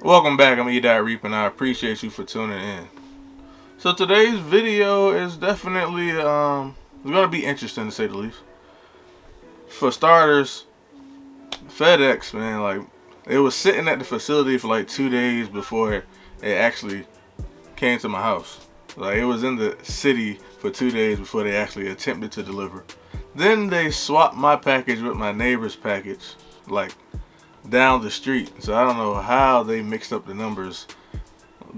Welcome back, I'm E.Reap, and I appreciate you for tuning in. So today's video is definitely it's gonna be interesting to say the least. For starters, FedEx, man, like it was sitting at the facility for like 2 days before it actually came to my house. Like it was in the city for 2 days before they actually attempted to deliver. Then they swapped my package with my neighbor's package, like down the street. So I don't know how they mixed up the numbers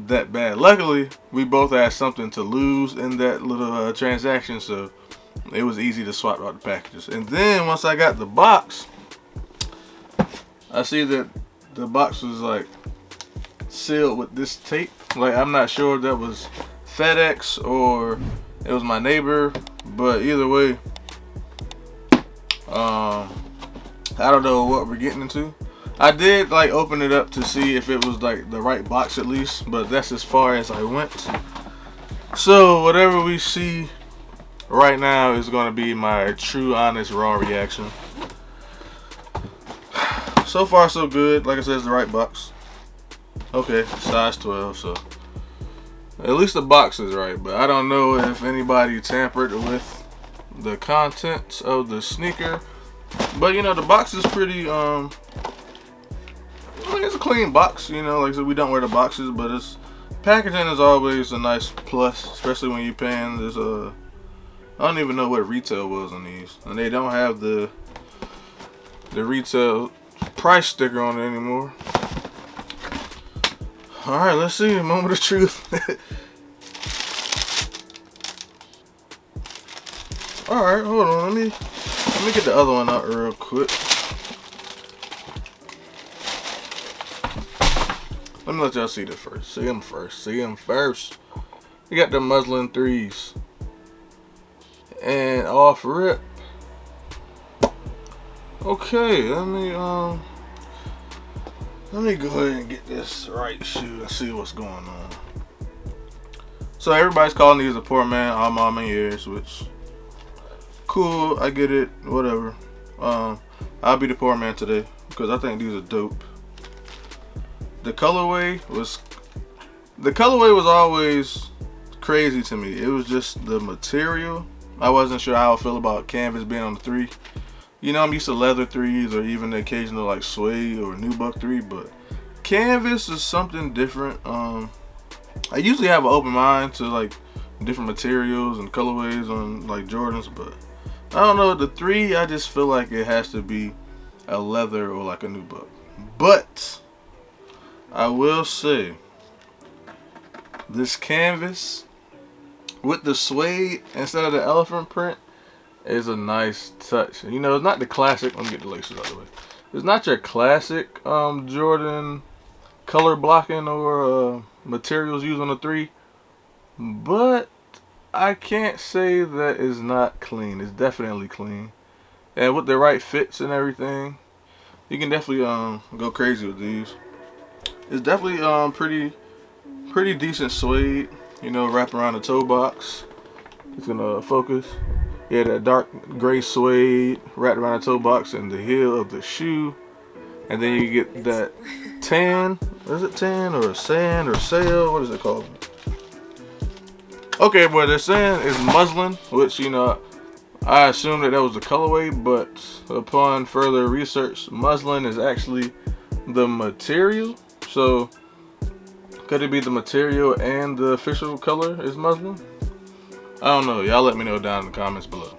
that bad. Luckily, we both had something to lose in that little transaction, so it was easy to swap out the packages. And then once I got the box, I see that the box was like sealed with this tape. Like I'm not sure if that was FedEx or it was my neighbor, but either way, I don't know what we're getting into. I did like open it up to see if it was like the right box at least, but that's as far as I went. So whatever we see right now is going to be my true, honest, raw reaction. So far so good. Like I said, it's the right box. Okay, size 12, so at least the box is right, but I don't know if anybody tampered with the contents of the sneaker. But you know, the box is pretty it's a clean box, you know, like I said, we don't wear the boxes, but it's packaging is always a nice plus, especially when you're paying this I don't even know what retail was on these, and they don't have the retail price sticker on it anymore. All right, let's see, moment of truth. All right, hold on, let me get the other one out real quick. Let me let y'all see this first. See them first. See them first. We got the MUSLIN 3s. And off rip. Okay, let me go ahead and get this right shoe and see what's going on. So everybody's calling these a poor man all my years, which cool, I get it, whatever. I'll be the poor man today because I think these are dope. The colorway was always crazy to me. It was just the material. I wasn't sure how I feel about canvas being on the 3. You know, I'm used to leather 3s or even the occasional like suede or nubuck 3, but canvas is something different. I usually have an open mind to like different materials and colorways on like Jordans, but I don't know, the 3 I just feel like it has to be a leather or like a nubuck. But I will say, this canvas with the suede instead of the elephant print is a nice touch. You know, it's not the classic. Let me get the laces out of the way. It's not your classic Jordan color blocking or materials used on the 3, but I can't say that it's not clean. It's definitely clean, and with the right fits and everything, you can definitely go crazy with these. It's definitely pretty decent suede, you know, wrap around the toe box. It's gonna focus. Yeah, that dark gray suede wrapped around the toe box and the heel of the shoe, and then you get that tan. Is it tan or sand or sail? What is it called? Okay, but they're saying it's MUSLIN, which, you know, I assumed that was the colorway, but upon further research, MUSLIN is actually the material. So could it be the material and the official color is MUSLIN? I don't know. Y'all let me know down in the comments below.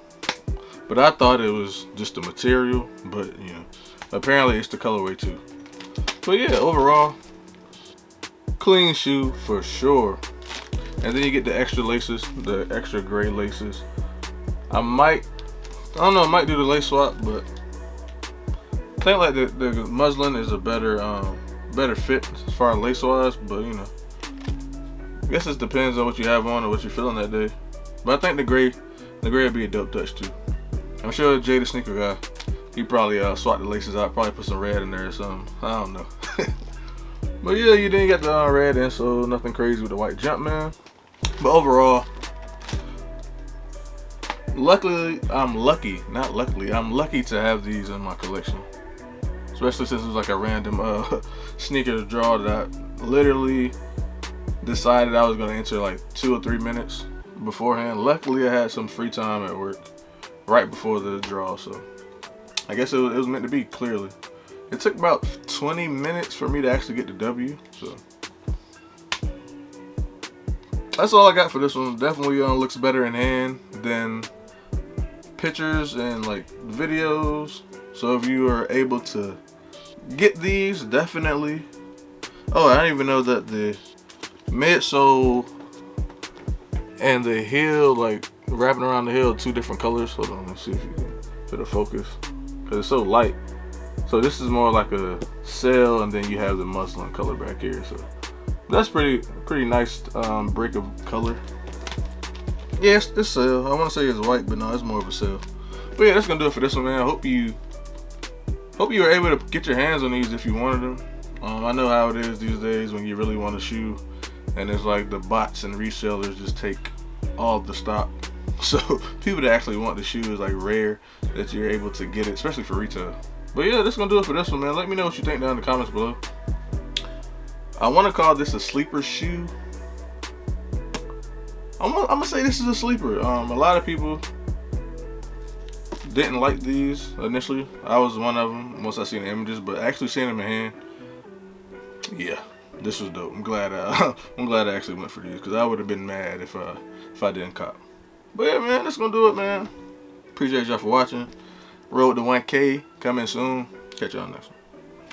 But I thought it was just the material, but you know, apparently it's the colorway too. But yeah, overall, clean shoe for sure. And then you get the extra laces, the extra gray laces. I might do the lace swap, but I think like the MUSLIN is a better fit as far as lace wise, but you know, I guess it depends on what you have on or what you're feeling that day. But I think the gray would be a dope touch too. I'm sure Jay the sneaker guy, he probably swapped the laces out, probably put some red in there or something. I don't know. But yeah, you didn't get the red insole, nothing crazy with the white Jumpman. But overall, I'm lucky to have these in my collection. especially since it was like a random sneaker draw that I literally decided I was gonna enter like 2 or 3 minutes beforehand. Luckily, I had some free time at work right before the draw, so I guess it was meant to be. Clearly, it took about 20 minutes for me to actually get the W. So that's all I got for this one. Definitely looks better in hand than pictures and like videos. So if you are able to get these, definitely. Oh, I didn't even know that the midsole and the heel, like wrapping around the heel, 2 different colors. Hold on, let's see if you can fit a focus, because it's so light. So this is more like a sail, and then you have the muslin color back here. So that's pretty nice break of color. Yeah, it's sail. I want to say it's white, but no, it's more of a sail. But yeah, that's gonna do it for this one, man. I hope you were able to get your hands on these if you wanted them. I know how it is these days when you really want a shoe, and it's like the bots and resellers just take all of the stock. So people that actually want the shoe is like rare that you're able to get it, especially for retail. But yeah, that's gonna do it for this one, man. Let me know what you think down in the comments below. I want to call this a sleeper shoe. I'm gonna say this is a sleeper. A lot of people didn't like these initially. I was one of them once I seen the images, but actually seeing them in hand, yeah, this was dope. I'm glad I actually went for these, because I would have been mad if I didn't cop. But yeah, man, that's gonna do it, man. Appreciate y'all for watching. Road to 1K coming soon. Catch y'all next one.